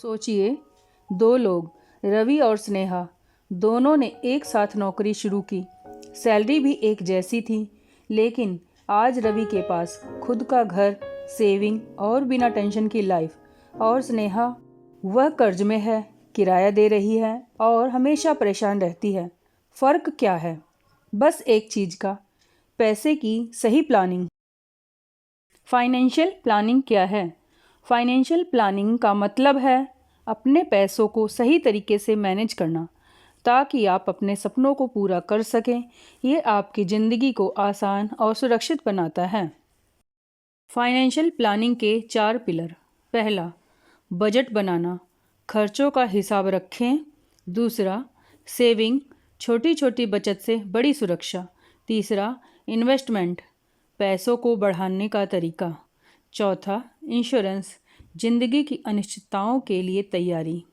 सोचिए, दो लोग रवि और स्नेहा दोनों ने एक साथ नौकरी शुरू की। सैलरी भी एक जैसी थी, लेकिन आज रवि के पास खुद का घर, सेविंग और बिना टेंशन की लाइफ, और स्नेहा वह कर्ज में है, किराया दे रही है और हमेशा परेशान रहती है। फ़र्क क्या है? बस एक चीज़ का, पैसे की सही प्लानिंग। फाइनेंशियल प्लानिंग क्या है? फाइनेंशियल प्लानिंग का मतलब है अपने पैसों को सही तरीके से मैनेज करना, ताकि आप अपने सपनों को पूरा कर सकें। ये आपकी ज़िंदगी को आसान और सुरक्षित बनाता है। फाइनेंशियल प्लानिंग के 4 पिलर। पहला, बजट बनाना, खर्चों का हिसाब रखें। दूसरा, सेविंग, छोटी छोटी बचत से बड़ी सुरक्षा। तीसरा, इन्वेस्टमेंट, पैसों को बढ़ाने का तरीका। चौथा, इंश्योरेंस, जिंदगी की अनिश्चितताओं के लिए तैयारी।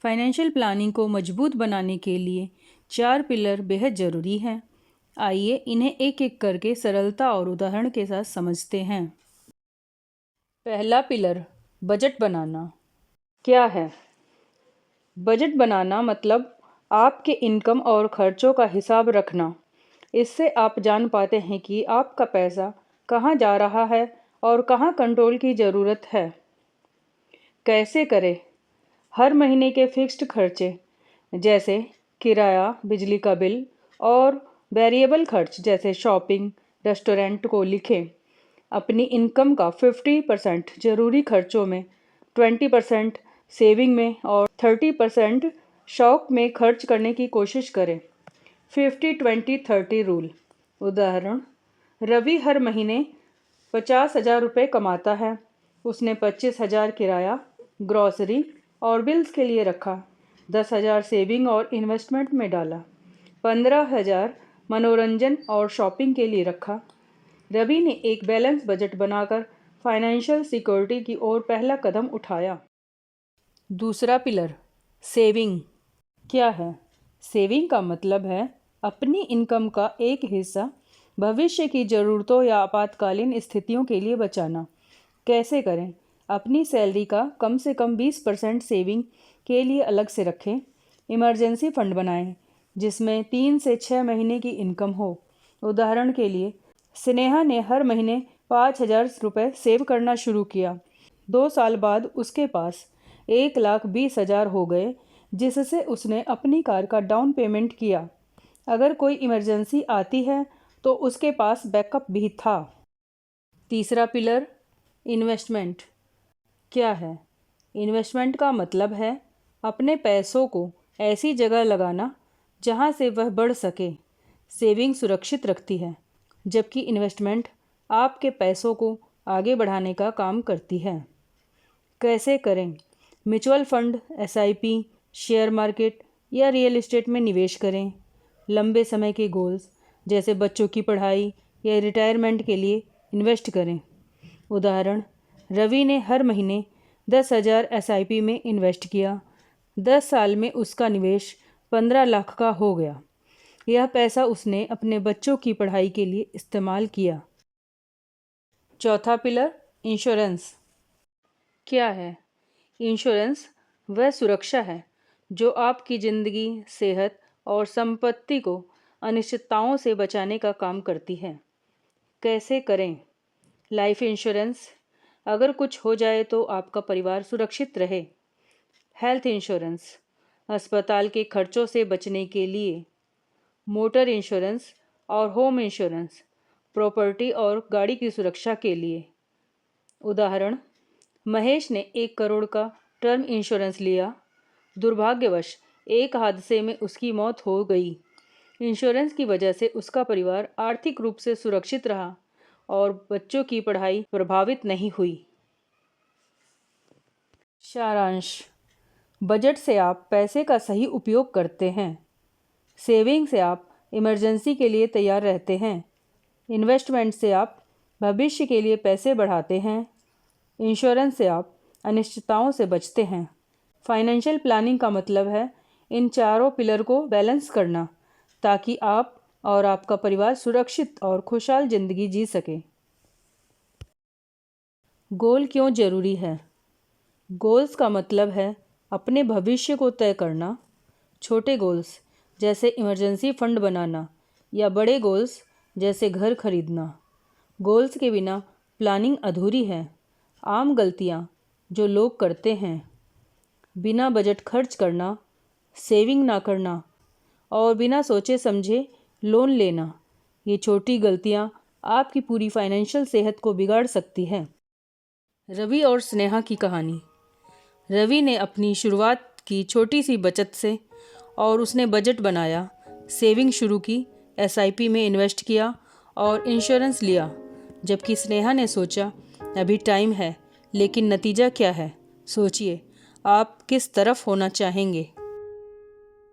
फाइनेंशियल प्लानिंग को मजबूत बनाने के लिए 4 पिलर बेहद ज़रूरी हैं। आइए इन्हें एक एक करके सरलता और उदाहरण के साथ समझते हैं। पहला पिलर, बजट बनाना। क्या है बजट बनाना? मतलब आपके इनकम और खर्चों का हिसाब रखना। इससे आप जान पाते हैं कि आपका पैसा कहाँ जा रहा है और कहाँ कंट्रोल की ज़रूरत है। कैसे करें? हर महीने के फिक्स्ड खर्चे जैसे किराया, बिजली का बिल और वेरिएबल खर्च जैसे शॉपिंग, रेस्टोरेंट को लिखें। अपनी इनकम का 50% ज़रूरी खर्चों में, 20% सेविंग में और 30% शौक में खर्च करने की कोशिश करें। 50-20-30 रूल। उदाहरण, रवि हर महीने 50,000 रुपये कमाता है। उसने 25,000 किराया, ग्रॉसरी और बिल्स के लिए रखा, 10,000 सेविंग और इन्वेस्टमेंट में डाला, 15,000 मनोरंजन और शॉपिंग के लिए रखा। रवि ने एक बैलेंस बजट बनाकर फाइनेंशियल सिक्योरिटी की ओर पहला कदम उठाया। दूसरा पिलर, सेविंग। क्या है? सेविंग का मतलब है अपनी इनकम का एक हिस्सा भविष्य की ज़रूरतों या आपातकालीन स्थितियों के लिए बचाना। कैसे करें? अपनी सैलरी का कम से कम 20% सेविंग के लिए अलग से रखें। इमरजेंसी फंड बनाएं, जिसमें 3 से 6 महीने की इनकम हो। उदाहरण के लिए, स्नेहा ने हर महीने 5,000 रुपये सेव करना शुरू किया। 2 साल बाद उसके पास 1,20,000 हो गए, जिससे उसने अपनी कार का डाउन पेमेंट किया। अगर कोई इमरजेंसी आती है तो उसके पास बैकअप भी था। तीसरा पिलर, इन्वेस्टमेंट। क्या है? इन्वेस्टमेंट का मतलब है अपने पैसों को ऐसी जगह लगाना जहां से वह बढ़ सके। सेविंग सुरक्षित रखती है, जबकि इन्वेस्टमेंट आपके पैसों को आगे बढ़ाने का काम करती है। कैसे करें? Mutual fund, SIP, share market या रियल एस्टेट में निवेश करें। लंबे समय के गोल्स जैसे बच्चों की पढ़ाई या रिटायरमेंट के लिए इन्वेस्ट करें। उदाहरण, रवि ने हर महीने 10,000 एसआईपी में इन्वेस्ट किया। 10 साल में उसका निवेश 15 लाख का हो गया। यह पैसा उसने अपने बच्चों की पढ़ाई के लिए इस्तेमाल किया। चौथा पिलर, इंश्योरेंस। क्या है? इंश्योरेंस वह सुरक्षा है जो आपकी ज़िंदगी, सेहत और संपत्ति को अनिश्चितताओं से बचाने का काम करती है। कैसे करें? लाइफ इंश्योरेंस, अगर कुछ हो जाए तो आपका परिवार सुरक्षित रहे। हेल्थ इंश्योरेंस, अस्पताल के खर्चों से बचने के लिए। मोटर इंश्योरेंस और होम इंश्योरेंस, प्रॉपर्टी और गाड़ी की सुरक्षा के लिए। उदाहरण, महेश ने 1 करोड़ का टर्म इंश्योरेंस लिया। दुर्भाग्यवश एक हादसे में उसकी मौत हो गई। इंश्योरेंस की वजह से उसका परिवार आर्थिक रूप से सुरक्षित रहा और बच्चों की पढ़ाई प्रभावित नहीं हुई। सारांश, बजट से आप पैसे का सही उपयोग करते हैं। सेविंग से आप इमरजेंसी के लिए तैयार रहते हैं। इन्वेस्टमेंट से आप भविष्य के लिए पैसे बढ़ाते हैं। इंश्योरेंस से आप अनिश्चितताओं से बचते हैं। फाइनेंशियल प्लानिंग का मतलब है इन चारों पिलर को बैलेंस करना, ताकि आप और आपका परिवार सुरक्षित और खुशहाल ज़िंदगी जी सके। गोल क्यों ज़रूरी है? गोल्स का मतलब है अपने भविष्य को तय करना। छोटे गोल्स जैसे इमरजेंसी फंड बनाना या बड़े गोल्स जैसे घर खरीदना। गोल्स के बिना प्लानिंग अधूरी है। आम गलतियाँ जो लोग करते हैं: बिना बजट खर्च करना, सेविंग ना करना और बिना सोचे समझे लोन लेना। ये छोटी गलतियाँ आपकी पूरी फाइनेंशियल सेहत को बिगाड़ सकती है। रवि और स्नेहा की कहानी। रवि ने अपनी शुरुआत की छोटी सी बचत से और उसने बजट बनाया, सेविंग शुरू की, एसआईपी में इन्वेस्ट किया और इंश्योरेंस लिया। जबकि स्नेहा ने सोचा अभी टाइम है, लेकिन नतीजा क्या है? सोचिए, आप किस तरफ होना चाहेंगे?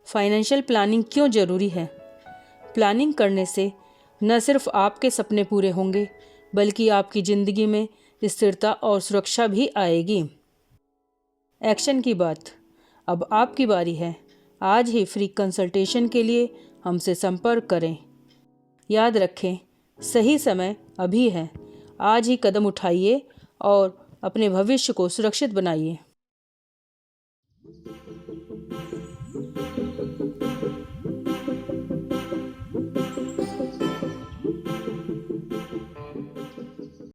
फाइनेंशियल प्लानिंग क्यों ज़रूरी है? प्लानिंग करने से न सिर्फ आपके सपने पूरे होंगे, बल्कि आपकी ज़िंदगी में स्थिरता और सुरक्षा भी आएगी। एक्शन की बात। अब आपकी बारी है। आज ही फ्री कंसल्टेशन के लिए हमसे संपर्क करें। याद रखें, सही समय अभी है। आज ही कदम उठाइए और अपने भविष्य को सुरक्षित बनाइए।